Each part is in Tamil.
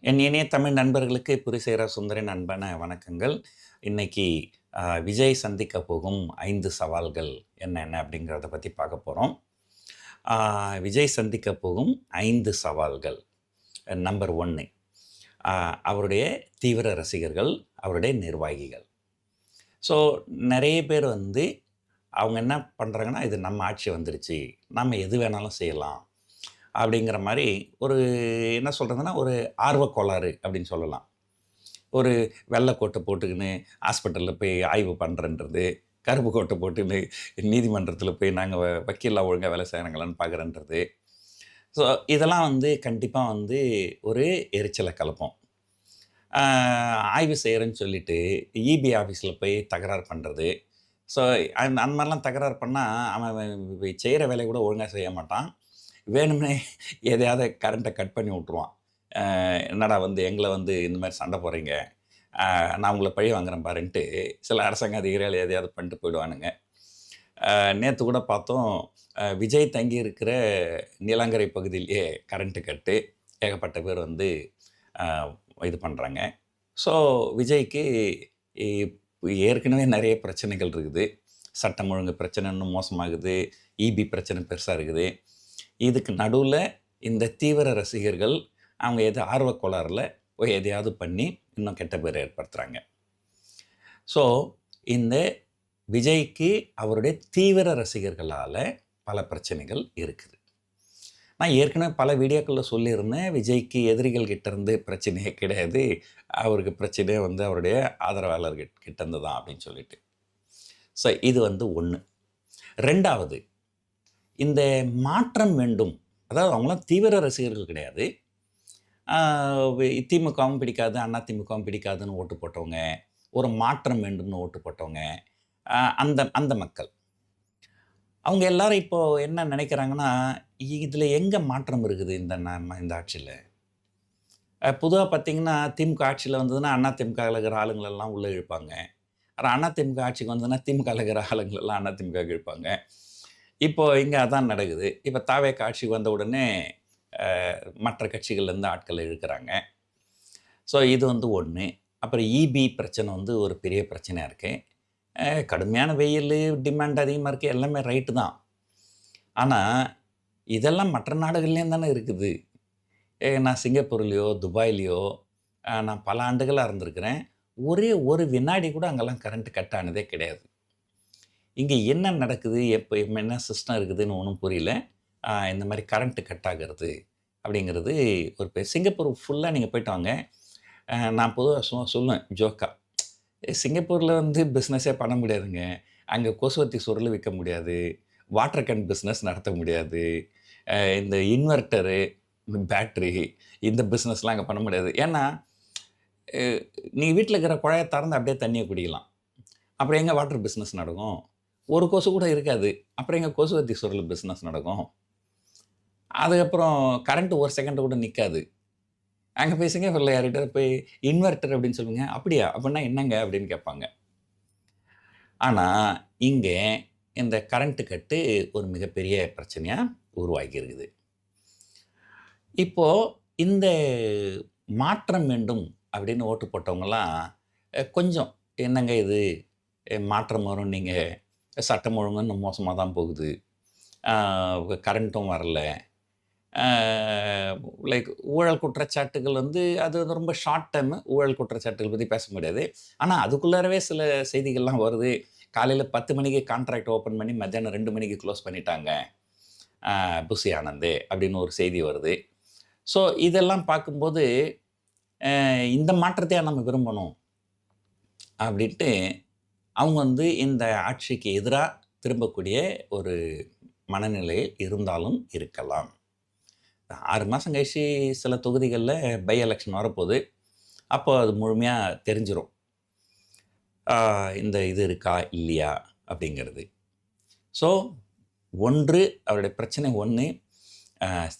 என் இனிய தமிழ் நண்பர்களுக்கு புரிசேர சுந்தரின் அன்பான வணக்கங்கள். இன்னைக்கு விஜய் சந்திக்க போகும் 5 சவால்கள் என்னென்ன அப்படிங்கிறத பத்தி பார்க்க போறோம். விஜய் சந்திக்க போகும் 5 சவால்கள். நம்பர் 1 அவருடைய தீவிர ரசிகர்கள், அவருடைய நிர்வாகிகள். ஸோ நெறைய பேர் வந்து அவங்க என்ன பண்றாங்கன்னா, இது நம்ம ஆட்சி வந்துருச்சு. நம்ம எது வேணாலும் செய்யலாம். அப்படிங்கிற மாரி ஒரு என்ன சொல்றதுன்னா, ஒரு ஆர்வக் கோளாறு அப்படின்னு சொல்லலாம். ஒரு வெள்ள கோட்ட போட்டுக்கின்னு ஹாஸ்பிட்டல்ல போய் ஆய்வு பண்றேன்றது, கருப்பு கோட்ட போட்டுன்னு நீதிமன்றத்தில போய் நாங்க வக்கீல்லாம் ஒழுங்கா வேலை செய்றாங்களான்னு பார்க்குறேன்றது. ஸோ இதெல்லாம் வந்து கண்டிப்பா வந்து ஒரு எரிச்சல கெளப்பும். ஆ ஆய்வு செய்றேன்னு சொல்லிட்டு ஈபி ஆஃபீஸ்ல போய் தகராறு பண்றது. ஸோ அந்த அந்த மாரிலாம் தகராறு பண்ணா, அவன் செய்ற வேலைய கூட ஒழுங்கா செய்ய மாட்டான். வேணும்னே எதையாவது கரண்ட்ட கட் பண்ணி விட்டுருவான். என்னடா வந்து எங்கள வந்து இந்த மாரி சண்ட போடுறீங்க. நான் உங்கள பழி வாங்குறேன் பாருன்ட்டு, சில அரசாங்க அதிகாரிகள் எதையாவது பண்ணிட்டு போயிடுவானுங்க. நேத்து கூட பார்த்தோம், விஜய் தங்கியிருக்கிற நீலாங்கரை பகுதியிலேயே கரண்ட் கட்டு. ஏகப்பட்ட பேர் வந்து அ இது பண்றாங்க. ஸோ விஜய்க்கு இப் ஏற்கனவே நெறைய பிரச்சனைகள் இருக்குது. சட்டம் ஒழுங்கு பிரச்சனை இன்னும் மோசமாகுது. ஈபி பிரச்சனை பெருசா இருக்குது. இதுக்கு நடுவுல இந்த தீவிர ரசிகர்கள், அவங்க எதோ ஆர்வக் கோளாறுல போய் எதையாவது பண்ணி, இன்னும் கெட்ட பேர் ஏற்படுத்துறாங்க. ஸோ, இந்த விஜய்க்கு அவருடைய தீவிர ரசிகர்களால பல பிரச்சனைகள் இருக்குது. நான் ஏற்கனவே பல வீடியோக்கள்ல சொல்லியிருந்தேன், விஜய்க்கு எதிரிகள் கிட்ட இருந்து பிரச்சனையே கிடையாது. அவருக்கு பிரச்சனையே வந்து அவருடைய ஆதரவாளர்கள் கிட்ட இருந்து தான் அப்படின்னு சொல்லிட்டு. ஸோ, இது வந்து 1. 2வது இந்த மாற்றம் வேண்டும். அதாவது அவங்கலாம் தீவிர ரசிகர்கள் கிடையாது. ஆ திமுகவும் பிடிக்காது, அதிமுகவும் பிடிக்காதுன்னு ஓட்டு போட்டவங்க. ஒரு மாற்றம் வேண்டும்னு ஓட்டு போட்டவங்க. அந்த அந்த மக்கள். அவங்க எல்லாரும் இப்போ என்ன நினைக்கிறாங்கன்னா, இதில எங்க மாற்றம் இருக்குது இந்த ஆட்சியில? பொதுவா பார்த்தீங்கன்னா, திமுக ஆட்சியில வந்ததுன்னா, அதிமுகல இருக்கிற ஆளுங்களெல்லாம் உள்ள இழுப்பாங்க. அதிமுக ஆட்சிக்கு வந்ததுன்னா, திமுகல இருக்கிற ஆளுங்களெல்லாம் அதிமுகவுக்கு இழுப்பாங்க. இப்போ இங்க அதான் நடக்குது. இப்ப தாவேக்கா ஆட்சிக்கு வந்த உடனே, மற்ற கட்சிகள்லேருந்து ஆட்கள இழுக்குறாங்க. ஸோ இது வந்து 1. அப்புறம் ஈபி பிரச்சனை வந்து ஒரு பெரிய பிரச்சனையா இருக்கு. கடுமையான வெயிலு, டிமாண்ட் அதிகமா இருக்கு. எல்லாமே ரைட்டு தான். ஆனா, இதெல்லாம் மற்ற நாடுகள்லயும் தானே இருக்குது. நான் சிங்கப்பூர்லயோ, துபாய்லயோ நான் பல ஆண்டுகளா இருந்திருக்கிறேன். ஒரே ஒரு வினாடி கூட அங்கலாம் கரண்ட் கட் ஆனதே கிடையாது. இங்க என்ன நடக்குது? என்ன சிஸ்டம் இருக்குதுன்னு ஒண்ணும் புரியல. இந்த மாரி கரண்ட் கட் ஆகுறது அப்படிங்கிறது சிங்கப்பூர் ஃபுல்லா நீங்க போயிட்டு வாங்க. நான் பொதுவா சொல்லுவேன் ஜோக்கா. சிங்கப்பூர்ல வந்து பிசினஸே பண்ண முடியாதுங்க. அங்க கொசுவத்தி சுருள் விக்க முடியாது. வாட்டர் கேன் பிசினஸ் நடத்த முடியாது. இந்த இன்வெர்ட்டரு, பேட்டரி இந்த பிசினஸ்லாம் அங்க பண்ண முடியாது. ஏன்னா, அ நீங்க வீட்ல இருக்கிற குழாய திறந்து அப்படியே தண்ணிய குடிக்கலாம். அப்புறம் எங்க வாட்டர் பிசினஸ் நடக்கும்? ஒரு கொசு கூட இருக்காது. அப்புறம் எங்க கொசுவத்தி சுருள் பிசினஸ் நடக்கும்? அதுக்கப்புறம் கரண்ட் 1 செகண்ட் கூட நிக்காது. அங்க போய் சிங்கப்பூர்ல யார்கிட்டயாவது போய் இன்வெர்ட்டர் அப்படின்னு சொல்லுங்க. "அப்படியா? அப்படின்னா என்னங்க?" அப்படின்னு கேட்பாங்க. ஆனா, இங்க இந்த கரண்ட் கட்டு ஒரு மிகப்பெரிய பிரச்சனையா உருவாகி இருக்குது. இப்போ இந்த மாற்றம் வேண்டும் அப்படின்னு ஓட்டு போட்டவங்கலாம், கொஞ்சம் என்னங்க இது மாற்றம் வரும் நீங்க சட்டம் ஒழுங்கும் இன்னும் மோசமா தான் போகுது. ஆ கரண்ட்டும் வரல. ஆ லைக் ஊழல் குற்றச்சாட்டுகள் வந்து அது வந்து ரொம்ப ஷார்ட் டெர்மு. ஊழல் குற்றச்சாட்டுகள் பத்தி பேச முடியாது. ஆனா, அதுக்குள்ளாரவே சில செய்திகள்லாம் வருது. காலையில 10 மணிக்கு கான்ட்ராக்ட் ஓப்பன் பண்ணி மத்தியானம் 2 மணிக்கு குளோஸ் பண்ணிட்டாங்க. புசி ஆனந்து அப்படின்னு ஒரு செய்தி வருது. ஸோ இதெல்லாம் பார்க்கும்போது, இந்த மாற்றத்தையா நம்ம விரும்பணும் அப்படின்ட்டு, அவங்க வந்து இந்த ஆட்சிக்கு எதிரா திரும்பக்கூடிய ஒரு மனநிலை இருந்தாலும் இருக்கலாம். 6 மாசம் கழிச்சு சில தொகுதிகள்ல பை எலக்ஷன் வரப்போது. அப்போ அது முழுமையா தெரிஞ்சிரும். ஆ இந்த இது இருக்கா? இல்லையா? அப்படிங்கிறது. ஸோ 1 அவருடைய பிரச்சனை 1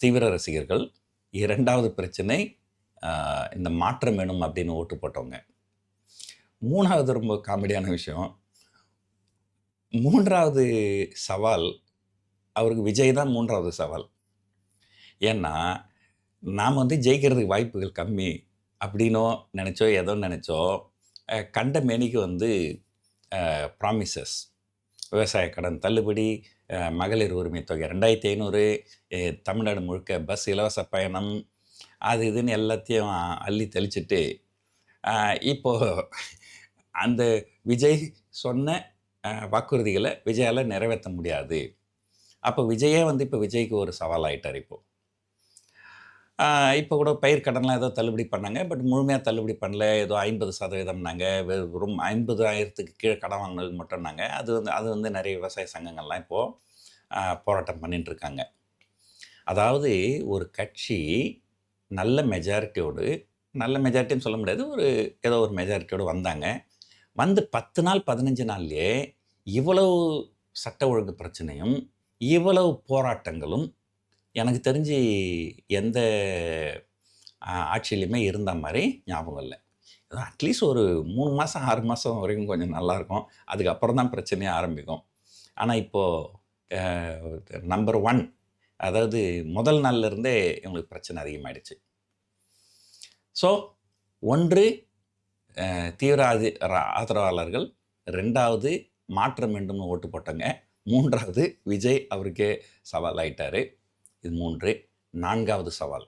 தீவிர ரசிகர்கள். 2வது பிரச்சனை இந்த மாற்றம் வேணும் அப்படின்னு ஓட்டு போட்டவங்க. 3வது ரொம்ப காமெடியான விஷயம். 3வது சவால் அவருக்கு விஜய் தான் 3வது சவால். ஏன்னா, நாம வந்து ஜெயிக்கிறதுக்கு வாய்ப்புகள் கம்மி. அப்படின்னோ நினச்சோ, ஏதோ நினச்சோ, கண்ட மேனிக்கு வந்து ப்ராமிசஸ் விவசாய கடன் தள்ளுபடி, மகளிர் உரிமை தொகை 2500, தமிழ்நாடு முழுக்க பஸ் இலவச பயணம், அது இதுன்னு எல்லாத்தையும் அள்ளி தெளிச்சுட்டு, இப்போ அந்த விஜய் சொன்ன வாக்குறுதிகள விஜயால நிறைவேத்த முடியாது. அப்போ விஜயே வந்து இப்போ விஜய்க்கு ஒரு சவாலாயிட்டாரு இப்போ. இப்போ கூட பயிர் கடன்லாம் ஏதோ தள்ளுபடி பண்ணாங்க. பட் முழுமையா தள்ளுபடி பண்ணல. ஏதோ 50%ன்னாங்க. வெறும் 50,000க்கு கீழ கடன் வாங்கினது மட்டும்னாங்க. அது வந்து நெறைய விவசாய சங்கங்கள்லாம் இப்போ போராட்டம் பண்ணிட்டு இருக்காங்க. அதாவது ஒரு கட்சி நல்ல மெஜாரிட்டியோடு, நல்ல மெஜாரிட்டின்னு சொல்ல முடியாது. ஏதோ ஒரு மெஜாரிட்டியோட வந்தாங்க. வந்து 10 நாள், 15 நாள்லயே இவ்வளவு சட்ட ஒழுங்கு பிரச்சனையும், இவ்வளவு போராட்டங்களும் எனக்கு தெரிஞ்சு எந்த ஆட்சியிலயுமே இருந்த மாரி ஞாபகம் இல்ல. அட்லீஸ்ட் ஒரு 3 மாசம், 6 மாசம் வரைக்கும் கொஞ்சம் நல்லாயிருக்கும். அதுக்கப்புறம் தான் பிரச்சனையே ஆரம்பிக்கும். ஆனா இப்போ அ நம்பர் 1 அதாவது முதல் நாள்ல இருந்தே இவங்களுக்கு பிரச்சனை அதிகமாயிடுச்சு. ஸோ 1 தீவிர ஆதரவாளர்கள், 2வது மாற்றம் வேண்டும்னு ஓட்டு போட்டவங்க, 3வது விஜய் அவருக்கே சவால் ஆயிட்டாரு. இது 3. 4வது சவால்.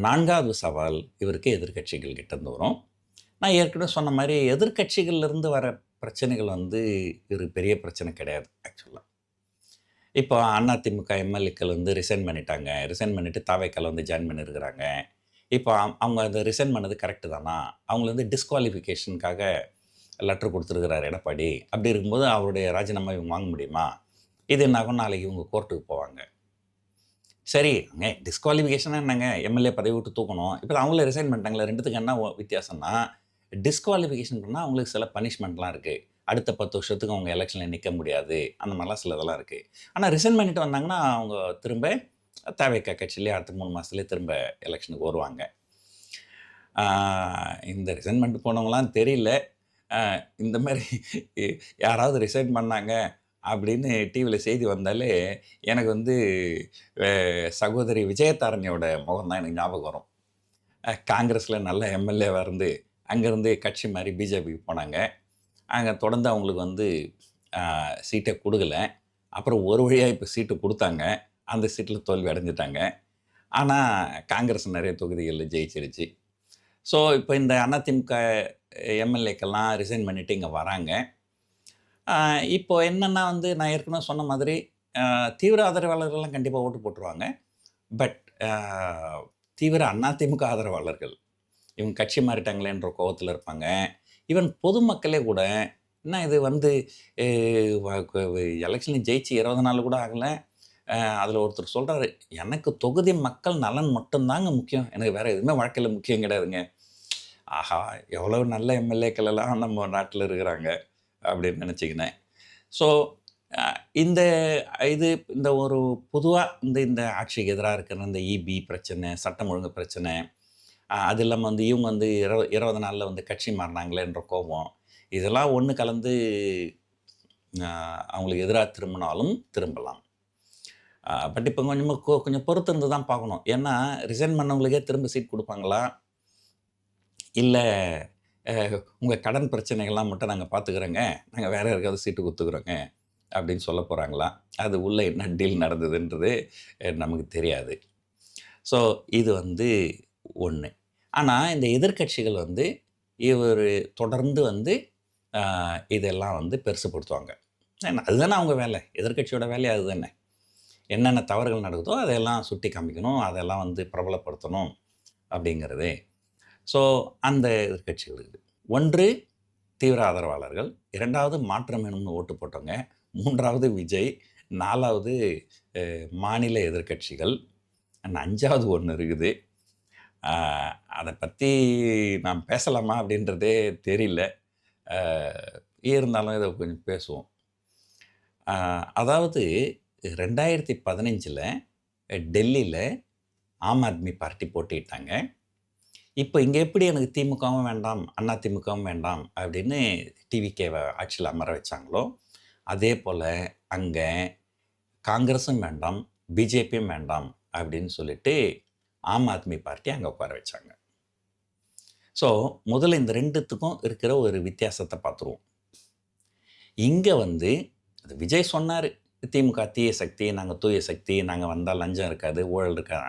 4வது சவால் இவருக்கு எதிர்க்கட்சிகள் கிட்டேருந்து வரும். நான் ஏற்கனவே சொன்ன மாரி எதிர்க்கட்சிகள்லேருந்து வர பிரச்சனைகள் வந்து ஒரு பெரிய பிரச்சனை கிடையாது ஆக்சுவலா. இப்போ அதிமுக எம்எல்ஏக்கள் வந்து ரிசைன் பண்ணிட்டாங்க. ரிசைன் பண்ணிட்டு தாவேக்கால வந்து ஜாயின் பண்ணியிருக்கிறாங்க. இப்போ அவங்க அத ரிசைன் பண்ணது கரெக்ட்டு தானா? அவங்கள வந்து டிஸ்குவாலிஃபிகேஷனுக்காக லெட்டர் குடுத்துருக்கிறாரு எடப்பாடி. அப்படி இருக்கும்போது அவருடைய ராஜினாமா இவங்க வாங்க முடியுமா? இது என்ன ஆகும்? நாளைக்கு இவங்க கோர்ட்டுக்கு போவாங்க. சரி, டிஸ்குவாலிஃபிகேஷன்னா என்னங்க? எம்எல்ஏ பதவி விட்டு தூக்கணும். இப்ப அவங்களே ரிசைன் பண்ணிட்டாங்கல்ல. 2த்துக்கும் என்ன வித்தியாசம்னா, டிஸ்குவாலிஃபிகேஷன் பண்ணா அவங்களுக்கு சில பனிஷ்மென்ட்லாம் இருக்கு. அடுத்த 10 வருஷத்துக்கு அவங்க எலக்ஷன்ல நிக்க முடியாது. அந்த மாரிலாம் சிலதெல்லாம் இருக்கு. ஆனா ரிசைன் பண்ணிட்டு வந்தாங்கன்னா, அவங்க திரும்ப தவேக கட்சியிலேயே அடுத்த 3 மாசத்துலயே திரும்ப எலக்ஷனுக்கு வருவாங்க. இந்த ரிசைன் பண்ணிட்டு போனவங்கலாம் தெரியல. இந்த மாரி யாராவது ரிசைன் பண்ணாங்க அப்படின்னு டிவில செய்தி வந்தாலே, எனக்கு வந்து சகோதரி விஜயதாரணியோட முகம் தான் எனக்கு ஞாபகம் வரும். காங்கிரஸ்ல நல்ல எம்எல்ஏவா இருந்து, அங்கேருந்து கட்சி மாறி பிஜேபிக்கு போனாங்க. அங்க தொடர்ந்து அவங்களுக்கு வந்து சீட்டே குடுக்கல. அப்புறம் ஒரு வழியா இப்ப சீட்டு குடுத்தாங்க. அந்த சீட்ல தோல்வி அடைஞ்சுட்டாங்க. ஆனா, காங்கிரஸ் நெறைய தொகுதிகள்ல ஜெயிச்சிருச்சு. ஸோ, இப்ப இந்த அதிமுக எம்எல்ஏக்கெல்லாம் ரிசைன் பண்ணிட்டு இங்க வராங்க. இப்போ என்னன்னா வந்து நான் ஏற்கனவே சொன்ன மாதிரி, தீவிர ஆதரவாளர்கள்லாம் கண்டிப்பா ஓட்டு போட்டுருவாங்க. பட் தீவிர அதிமுக ஆதரவாளர்கள், இவங்க கட்சி மாறிட்டாங்களேன்ற கோவத்துல இருப்பாங்க. ஈவன் பொதுமக்களே கூட, என்ன இது வந்து எ வ க எலக்ஷன்ல ஜெயிச்சு 20 நாள் கூட ஆகல. அதில ஒருத்தர் சொல்றாரு, "எனக்கு தொகுதி மக்கள் நலன் மட்டும் தாங்க முக்கியம். எனக்கு வேற எதுவுமே வாழ்க்கையில முக்கியம் கிடையாதுங்க." ஆஹா! எவ்வளவு நல்ல எம்எல்ஏக்கள் எல்லாம் நம்ம நாட்டுல இருக்கிறாங்க, அப்படின்னு நினைச்சுக்கினேன். ஸோ, அ இந்த இது இந்த ஒரு பொதுவா இந்த ஆட்சிக்கு எதிரா இருக்கிற இந்த ஈபி பிரச்சனை, சட்டம் ஒழுங்கு பிரச்சனை, அது இல்லாம வந்து இவங்க வந்து 20 நாள்ல வந்து கட்சி மாறுனாங்களேன்ற கோபம், இதெல்லாம் ஒண்ணு கலந்து அ அவங்களுக்கு எதிரா திரும்பினாலும் திரும்பலாம். பட் இப்போ கொஞ்சம் பொறுத்து இருந்து தான் பார்க்கணும். ஏன்னா, ரிசைன் பண்ணவங்களுக்கே திரும்ப சீட் குடுப்பாங்களா? இல்ல அ உங்க கடன் பிரச்சனைகள்லாம் மட்டும் நாங்க பார்த்துக்கிறோங்க. நாங்க வேற யாருக்காவது சீட்டு குடுத்துக்கிறோங்க. அப்படின்னு சொல்ல போறாங்களா? அது உள்ள என்ன டீல் நடந்ததுன்றது நமக்கு தெரியாது. ஸோ இது வந்து 1. ஆனா இந்த எதிர்க்கட்சிகள் வந்து இவரு தொடர்ந்து வந்து அ இதெல்லாம் வந்து பெருசுப்படுத்துவாங்க. ஏன்னா அதுதானே அவங்க வேலை. எதிர்க்கட்சியோட வேலையே அதுதானே. என்னென்ன தவறுகள் நடக்குதோ அதையெல்லாம் சுட்டி காமிக்கணும். அதெல்லாம் வந்து பிரபலப்படுத்தணும் அப்படிங்கிறது. ஸோ அந்த எதிர்க்கட்சிகள் இருக்குது. 1 தீவிர ஆதரவாளர்கள், 2வது மாற்றம் வேணும்னு ஓட்டு போட்டவங்க, 3வது விஜய், 4வது மாநில எதிர்க்கட்சிகள், 5வது ஒண்ணு இருக்குது. அத பத்தி நான் பேசலாமா அப்படின்றதே தெரியல. அ இருந்தாலும் இத கொஞ்சம் பேசுவோம். அதாவது 2015ல டெல்லியில ஆம் ஆத்மி பார்ட்டி போட்டியிட்டாங்க. இப்ப இங்க எப்படி எனக்கு திமுகவும் வேண்டாம், அதிமுகவும் வேண்டாம் அப்படின்னு டிவிகேவ ஆட்சியில அமர வச்சாங்களோ, அதே போல அங்க காங்கிரஸும் வேண்டாம், பிஜேபியும் வேண்டாம் அப்படின்னு சொல்லிட்டு ஆம் ஆத்மி பார்ட்டி அங்க உட்கார வச்சாங்க. ஸோ, முதல்ல இந்த 2த்துக்கும் இருக்கிற ஒரு வித்தியாசத்த பார்த்துருவோம். இங்க வந்து அது விஜய் சொன்னாரு. திமுக தீய சக்தி, நாங்க தூய சக்தி, நாங்க வந்தா லஞ்சம் இருக்காது, ஊழல் இருக்காது.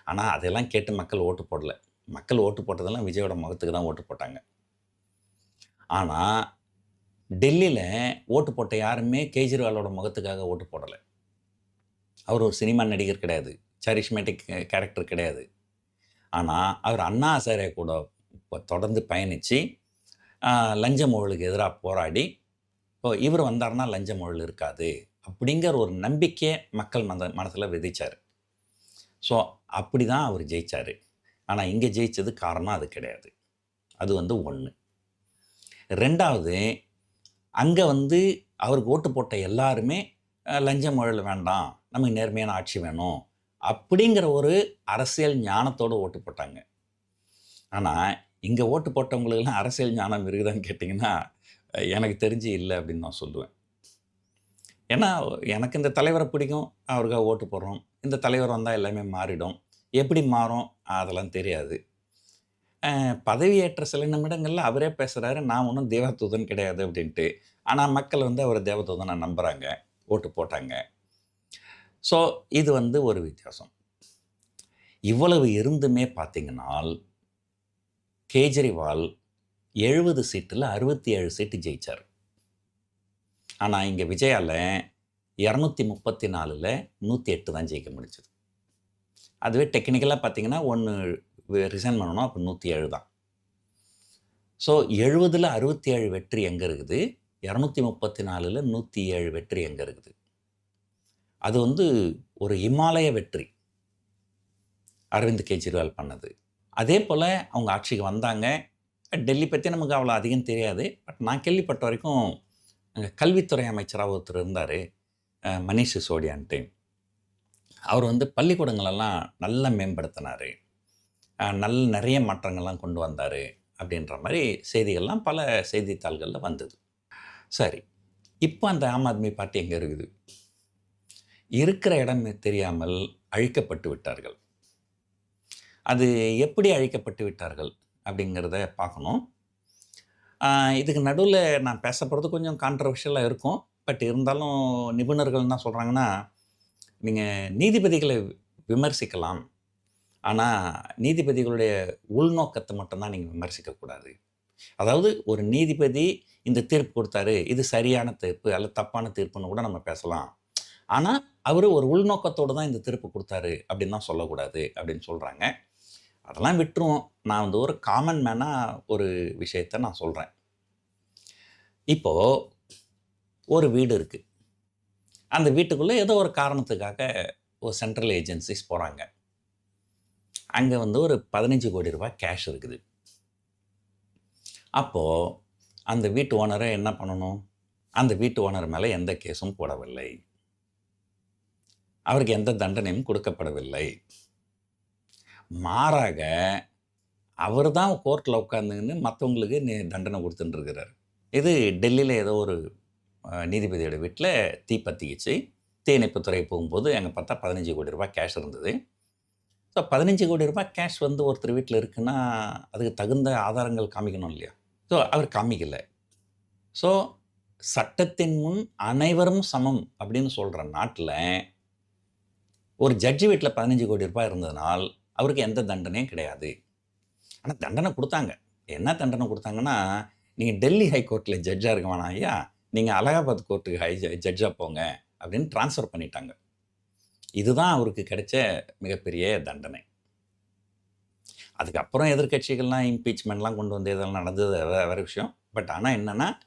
ஆனா அதெல்லாம் கேட்டு மக்கள் ஓட்டு போடல. மக்கள் ஓட்டு போட்டதெல்லாம் விஜயோட முகத்துக்கு தான் ஓட்டு போட்டாங்க. ஆனா, டெல்லியில ஓட்டு போட்ட யாருமே கெஜ்ரிவாலோட முகத்துக்காக ஓட்டு போடல. அவர் ஒரு சினிமா நடிகர் கிடையாது. சரிஸ்மேட்டிக் கேரக்டர் கிடையாது. ஆனா, அவர் அண்ணா ஹசாரே கூட தொடர்ந்து பயணிச்சு, அ லஞ்ச ஊழலுக்கு எதிரா போராடி, இப்போ இவர் வந்தாருன்னா லஞ்ச ஊழல் இருக்காது. அப்படிங்கிற ஒரு நம்பிக்கைய மக்கள் மனசுல விதைச்சாரு. ஸோ, அப்படி தான் அவர் ஜெயிச்சாரு. ஆனா, இங்க ஜெயிச்சது காரணம் அது கிடையாது. அது வந்து 1. 2வது அங்க வந்து அவருக்கு ஓட்டு போட்ட எல்லாருமே லஞ்சம் ஊழல் வேண்டாம், நமக்கு நேர்மையான ஆட்சி வேணும், அப்படிங்கிற ஒரு அரசியல் ஞானத்தோட ஓட்டு போட்டாங்க. ஆனா, இங்க ஓட்டு போட்டவங்களுக்கெல்லாம் அரசியல் ஞானம் இருக்குதான்னு கேட்டீங்கன்னா, எனக்கு தெரிஞ்சு இல்ல அப்படின்னு நான் சொல்லுவேன். ஏன்னா, எனக்கு இந்த தலைவர பிடிக்கும், அவருக்காக ஓட்டு போடுறோம். இந்த தலைவர் வந்தா எல்லாமே மாறிடும். எப்படி மாறும்? அதெல்லாம் தெரியாது. பதவியேற்ற சில நிமிடங்கள்ல அவரே பேசுறாரு, நான் ஒண்ணும் தேவதூதன் கிடையாது அப்படின்ட்டு. ஆனா, மக்கள் வந்து அவர தேவதூதனா நம்புறாங்க. ஓட்டு போட்டாங்க. ஸோ, இது வந்து ஒரு வித்தியாசம். இவ்வளவு இருந்துமே பார்த்தீங்கனால், கேஜரிவால் 70 சீட்டுல 67 சீட்டு ஜெயிச்சாரு. ஆனா, இங்க விஜயால 234ல 108 தான் ஜெயிக்க முடிஞ்சது. அதுவே டெக்னிக்கலா பார்த்தீங்கன்னா, 1 ரிசைன் பண்ணணும். அப்ப 107 தான். ஸோ 70ல 67 வெற்றி எங்க இருக்குது? 234ல 107 வெற்றி எங்க இருக்குது? அது வந்து ஒரு இமாலய வெற்றி. அரவிந்த் கெஜ்ரிவால் பண்ணது. அதேபோல அவங்க ஆட்சிக்கு வந்தாங்க. டெல்லி பத்தி நமக்கு அவ்வளோ அதிகம் தெரியாது. பட் நான் கேள்விப்பட்ட வரைக்கும் அங்க கல்வித்துறை அமைச்சரா ஒருத்தர் இருந்தாரு. மனீஷ் சிசோடியான்ட்டு. அவர் வந்து பள்ளிக்கூடங்களெல்லாம் நல்லா மேம்படுத்தினாரு. நெறைய மாற்றங்கள்லாம் கொண்டு வந்தாரு. அப்படின்ற மாரி செய்திகள்லாம் பல செய்தித்தாள்கள்ல வந்தது. சரி. இப்ப அந்த ஆம் ஆத்மி பார்ட்டி எங்க இருக்குது? இருக்கிற இடம் தெரியாமல் அழிக்கப்பட்டு விட்டார்கள். அது எப்படி அழிக்கப்பட்டு விட்டார்கள்? அப்படிங்கிறத பார்க்கணும். இதுக்கு நடுவுல நான் பேச போறது கொஞ்சம் கான்ட்ரோவர்ஷியலா இருக்கும். பட் இருந்தாலும் நிபுணர்கள் என்ன சொல்றாங்கன்னா, நீங்க நீதிபதிகளை விமர்சிக்கலாம். ஆனா, நீதிபதிகளுடைய உள்நோக்கத்த மட்டும் தான் நீங்க விமர்சிக்கக்கூடாது. அதாவது ஒரு நீதிபதி இந்த தீர்ப்பு குடுத்தாரு. இது சரியான தீர்ப்பு அல்லது தப்பான தீர்ப்புன்னு கூட நம்ம பேசலாம். ஆனா, அவரு ஒரு உள்நோக்கத்தோட தான் இந்த தீர்ப்பு குடுத்தாரு அப்படின்னு தான் சொல்லக்கூடாது அப்படின்னு சொல்றாங்க. அதெல்லாம் விட்டுருவோம். நான் வந்து ஒரு காமன் மேனா ஒரு விஷயத்த நான் சொல்றேன். இப்போ ஒரு வீடு இருக்கு. அந்த வீட்டுக்குள்ள ஏதோ ஒரு காரணத்துக்காக ஒரு சென்ட்ரல் ஏஜென்சிஸ் போறாங்க. அங்க வந்து ஒரு ரூ. 15,00,00,000 கேஷ் இருக்குது. அப்போ அந்த வீட்டு ஓனர என்ன பண்ணணும்? அந்த வீட்டு ஓனர் மேல எந்த கேஸும் போடவில்லை. அவருக்கு எந்த தண்டனையும் கொடுக்கப்படவில்லை. மாறாக அவர் தான் கோர்ட்ல உட்கார்ந்துன்னு மத்தவங்களுக்கு தண்டனை குடுத்துட்டு இருக்கிறாரு. இது டெல்லியில ஏதோ ஒரு நீதிபதியோட வீட்ல தீ பத்திக்கிச்சு. தீயணைப்புத்துறை போகும்போது அங்க பார்த்தா ரூ. 15,00,00,000 கேஷ் இருந்தது. ஸோ ரூ. 15,00,00,000 கேஷ் வந்து ஒருத்தர் வீட்ல இருக்குன்னா, அதுக்கு தகுந்த ஆதாரங்கள் காமிக்கணும் இல்லையா? ஸோ அவர் காமிக்கல. ஸோ சட்டத்தின் முன் அனைவரும் சமம் அப்படின்னு சொல்ற நாட்டுல, ஒரு ஜட்ஜ் வீட்ல ரூ. 15,00,00,000 இருந்ததனால், அவருக்கு எந்த தண்டனையும் கிடையாது. ஆனா தண்டனை குடுத்தாங்க. என்ன தண்டனை குடுத்தாங்கன்னா, "நீங்க டெல்லி ஹைகோர்ட்ல ஜட்ஜா இருக்க வேணாம் ஐயா. நீங்க அலகாபாத் கோர்ட்டுக்கு ஜட்ஜா போங்க" அப்படின்னு ட்ரான்ஸ்ஃபர் பண்ணிட்டாங்க. இதுதான் அவருக்கு கிடைச்ச மிகப்பெரிய தண்டனை. அதுக்கப்புறம் எதிர்க்கட்சிகள்லாம் இம்பீச்மென்ட்லாம் கொண்டு வந்து இதெல்லாம் நடந்தது வேற விஷயம். பட் ஆனா என்னன்னா, ரூ.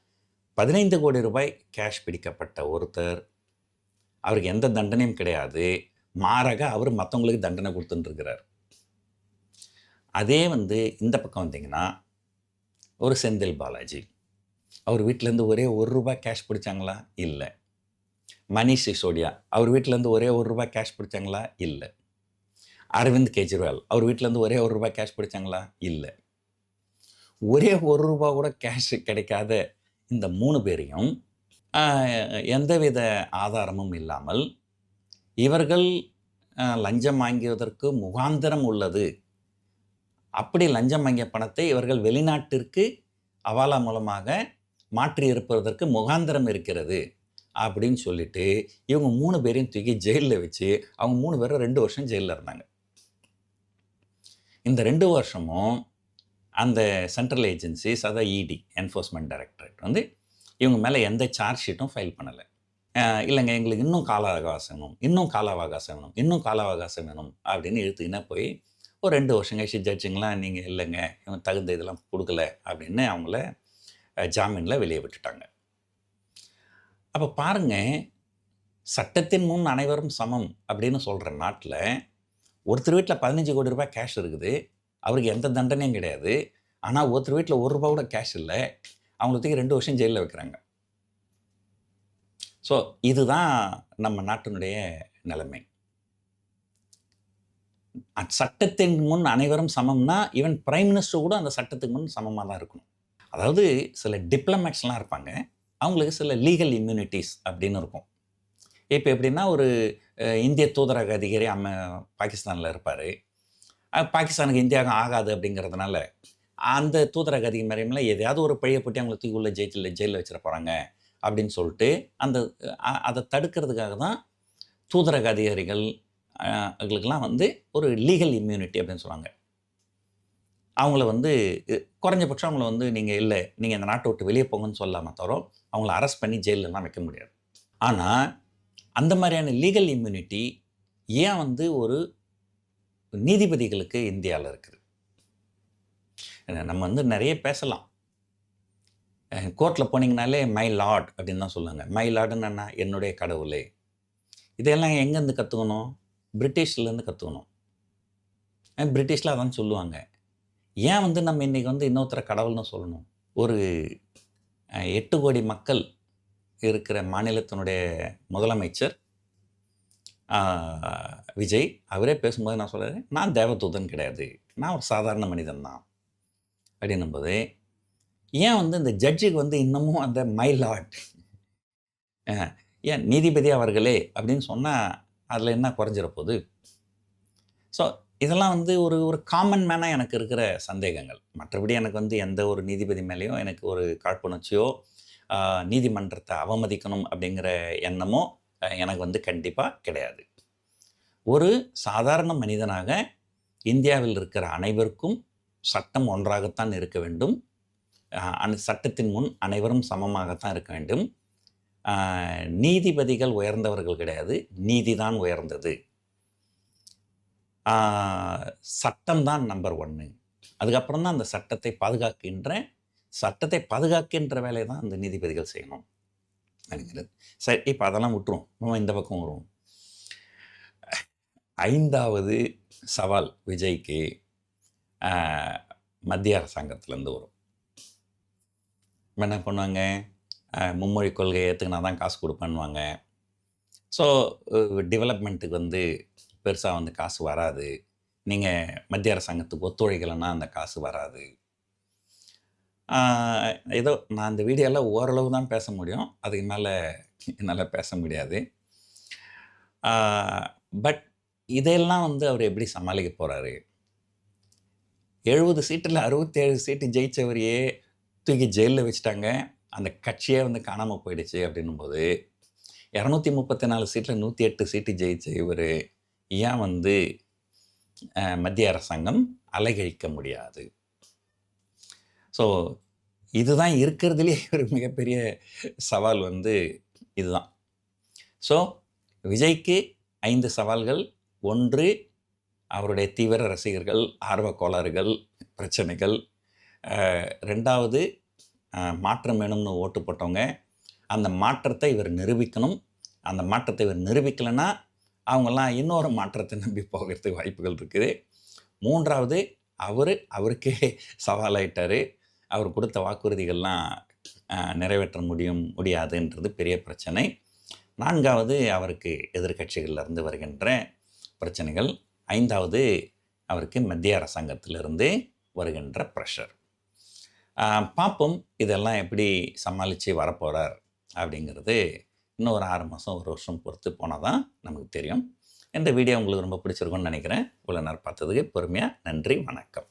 15,00,00,000 கேஷ் பிடிக்கப்பட்ட ஒருத்தர், அவருக்கு எந்த தண்டனையும் கிடையாது. மாறாக அவர் மத்தவங்களுக்கு தண்டனை குடுத்துட்டு இருக்கிறார். அதே வந்து இந்த பக்கம் வந்தீங்கன்னா, ஒரு செந்தில் பாலாஜி. அவர் வீட்லேருந்து ஒரே ரூ. 1 கேஷ் பிடிச்சாங்களா? இல்ல. மனீஷ் சிசோடியா. அவர் வீட்லேருந்து ஒரே ரூ. 1 கேஷ் பிடிச்சாங்களா? இல்ல. அரவிந்த் கெஜ்ரிவால். அவர் வீட்லேருந்து ஒரே ரூ. 1 கேஷ் பிடிச்சாங்களா? இல்ல. ஒரே ரூ. 1 கூட கேஷ் கிடைக்காத இந்த 3 பேரையும், அ எந்தவித ஆதாரமும் இல்லாமல், இவர்கள் லஞ்சம் வாங்கியதற்கு முகாந்திரம் உள்ளது அப்படி லஞ்சம் வாங்கிய பணத்தை இவர்கள் வெளிநாட்டிற்கு ஹவாலா மூலமாக மாற்றி இருப்பதற்கு முகாந்திரம் இருக்கிறது அப்படின்னு சொல்லிட்டு இவங்க 3 பேரையும் தூக்கி ஜெயிலில் வச்சு அவங்க 3 பேரும் 2 வருஷம் ஜெயிலில் இருந்தாங்க. இந்த 2 வருஷமும் அந்த சென்ட்ரல் ஏஜென்சிஸ், அதாவது இடி, என்ஃபோர்ஸ்மெண்ட் டைரக்டரேட் வந்து இவங்க மேலே எந்த சார்ஜ் ஷீட்டும் ஃபைல் பண்ணலை. இல்லைங்க, எங்களுக்கு இன்னும் கால அவகாசம் வேணும், இன்னும் கால அவகாசம் வேணும், இன்னும் கால அவகாசம் வேணும் அப்படின்னு இழுத்துக்கினா போய் ஒரு 2 வருஷம் கழிச்சு ஜட்ஜுங்களாம் நீங்கள் இல்லைங்க இவங்க தகுந்த இதெல்லாம் கொடுக்கல அப்படின்னு அவங்கள ஜாமீனில் வெளியே விட்டுட்டாங்க. அப்போ பாருங்கள், சட்டத்தின் முன் அனைவரும் சமம் அப்படின்னு சொல்கிற நாட்டில் ஒருத்தர் வீட்டில் 15 கோடி ரூபாய் கேஷ் இருக்குது, அவருக்கு எந்த தண்டனையும் கிடையாது. ஆனால் ஒருத்தர் வீட்டில் ₹1 கூட கேஷ் இல்லை, அவங்களுக்கு 2 வருஷம் ஜெயிலில் வைக்கிறாங்க. ஸோ இதுதான் நம்ம நாட்டினுடைய நிலைமை. சட்டத்தின் முன் அனைவரும் சமம்னா ஈவன் பிரைம் மினிஸ்டர் கூட அந்த சட்டத்துக்கு முன் சமமாக தான் இருக்கணும். அதாவது சில டிப்ளமேட்ஸ்லாம் இருப்பாங்க, அவங்களுக்கு சில லீகல் இம்யூனிட்டிஸ் அப்படின்னு இருக்கும். இப்போ எப்படின்னா, ஒரு இந்திய தூதரக அதிகாரி பாகிஸ்தானில் இருப்பார். பாகிஸ்தானுக்கு இந்தியாவுக்கு ஆகாது அப்படிங்கிறதுனால அந்த தூதரக அதிகாரியில் எதையாவது ஒரு பழியை போட்டு அவங்களை தூக்கி உள்ள ஜெயிலில் வச்சிட போகிறாங்க அப்படின்னு சொல்லிட்டு அதை தடுக்கிறதுக்காக தான் தூதரக அதிகாரிகள் அவங்களுக்கெல்லாம் வந்து ஒரு லீகல் இம்யூனிட்டி அப்படின்னு சொல்லுவாங்க. அவங்கள வந்து குறைஞ்சபட்சம் அவங்கள வந்து நீங்கள் இல்லை, நீங்கள் இந்த நாட்டை விட்டு வெளியே போங்கன்னு சொல்லாமல் தவிர அவங்கள அரெஸ்ட் பண்ணி ஜெயிலெலாம் வைக்க முடியாது. ஆனால் அந்த மாதிரியான லீகல் இம்யூனிட்டி ஏன் வந்து ஒரு நீதிபதிகளுக்கு இந்தியாவில் இருக்குது? நம்ம வந்து நிறைய பேசலாம். கோர்ட்டில் போனீங்கனாலே மை லார்ட் அப்படின்னு தான் சொல்லுவாங்க. மை லார்டுன்னு என்ன? என்னுடைய கடவுளே. இதெல்லாம் எங்கேருந்து கற்றுக்கணும்? பிரிட்டிஷ்லேருந்து கற்றுக்கணும். பிரிட்டிஷில் அதான் சொல்லுவாங்க. ஏன் வந்து நம்ம இன்றைக்கி வந்து இன்னொருத்தர கடவுள்னு சொல்லணும்? ஒரு 8 கோடி மக்கள் இருக்கிற மாநிலத்தினுடைய முதலமைச்சர் விஜய் அவரே பேசும்போது நான் சொல்கிறேன், நான் தேவதூதன் கிடையாது, நான் ஒரு சாதாரண மனிதன் தான் அப்படின்னும்போது, ஏன் வந்து இந்த ஜட்ஜுக்கு வந்து இன்னமும் அந்த மை லார்ட், ஏன் நீதிபதி அவர்களே அப்படின்னு சொன்னால் அதில் என்ன குறைஞ்சிட போகுது? ஸோ இதெல்லாம் வந்து ஒரு காமன் மேனாக எனக்கு இருக்கிற சந்தேகங்கள். மற்றபடி எனக்கு வந்து எந்த ஒரு நீதிபதி மேலேயும் எனக்கு ஒரு காழ்ப்புணர்ச்சியோ நீதிமன்றத்தை அவமதிக்கணும் அப்படிங்கிற எண்ணமோ எனக்கு வந்து கண்டிப்பாக கிடையாது. ஒரு சாதாரண மனிதனாக இந்தியாவில் இருக்கிற அனைவருக்கும் சட்டம் ஒன்றாகத்தான் இருக்க வேண்டும். அந்த சட்டத்தின் முன் அனைவரும் சமமாகத்தான் இருக்க வேண்டும். நீதிபதிகள் உயர்ந்தவர்கள் கிடையாது, நீதிதான் உயர்ந்தது. சட்டம்தான் நம்பர் 1. அதுக்கப்புறம் தான் அந்த சட்டத்தை பாதுகாக்கின்ற வேலையை தான் அந்த நீதிபதிகள் செய்யணும் அப்படிங்கிறது. சரி, இப்போ அதெல்லாம் விட்டுரும், நம்ம இந்த பக்கம் வருவோம். 5வது சவால் விஜய்க்கு மத்திய அரசாங்கத்திலேருந்து வரும். என்ன பண்ணுவாங்க? மும்மொழி கொள்கையை ஏற்றுக்கினா தான் காசு கொடுப்பேன்னுவாங்க. ஸோ டெவலப்மெண்ட்டுக்கு வந்து பெருசாக வந்து காசு வராது, நீங்கள் மத்திய அரசாங்கத்துக்கு ஒத்துழைக்கலைன்னா அந்த காசு வராது. ஏதோ நான் இந்த வீடியோவில் ஓரளவு தான் பேச முடியும், அதுக்கு மேலே என்னால் பேச முடியாது. பட் இதெல்லாம் வந்து அவர் எப்படி சமாளிக்க போகிறாரு? 70 சீட்டில் 67 சீட்டு ஜெயித்தவரையே தூக்கி ஜெயிலில் வச்சுட்டாங்க, அந்த கட்சியே வந்து காணாமல் போயிடுச்சு. அப்படின்னும்போது 234 சீட்டில் 108 சீட்டு ஜெயிச்ச இவர் ஏன் வந்து மத்திய அரசாங்கம் அலைகழிக்க முடியாது? ஸோ இதுதான் இருக்கிறதுலே ஒரு மிகப்பெரிய சவால் வந்து இதுதான். ஸோ விஜய்க்கு 5 சவால்கள். 1, அவருடைய தீவிர ரசிகர்கள், ஆர்வ கோளாறுகள், பிரச்சனைகள். 2வது, மாற்றம் வேணும்னு ஓட்டு போட்டவங்க, அந்த மாற்றத்தை இவர் நிரூபிக்கணும். அந்த மாற்றத்தை இவர் நிரூபிக்கலைன்னா அவங்கெல்லாம் இன்னொரு மாற்றத்தை நம்பி போகிறதுக்கு வாய்ப்புகள் இருக்குது. 3வது, அவருக்கே சவாலாயிட்டார். அவர் கொடுத்த வாக்குறுதிகள்லாம் நிறைவேற்ற முடியாதுன்றது பெரிய பிரச்சனை. 4வது, அவருக்கு எதிர்கட்சிகளிலிருந்து வருகின்ற பிரச்சனைகள். 5வது, அவருக்கு மத்திய அரசாங்கத்திலிருந்து வருகின்ற ப்ரெஷர். பார்ப்போம் இதெல்லாம் எப்படி சமாளித்து வரப்போகிறார் அப்படிங்கிறது இன்னும் ஒரு 6 மாதம் 1 வருஷம் பொறுத்து போனால் தான் நமக்கு தெரியும். இந்த வீடியோ உங்களுக்கு ரொம்ப பிடிச்சிருக்கும்னு நினைக்கிறேன். இவ்வளோ நேரம் பார்த்ததுக்கு பொறுமையாக நன்றி, வணக்கம்.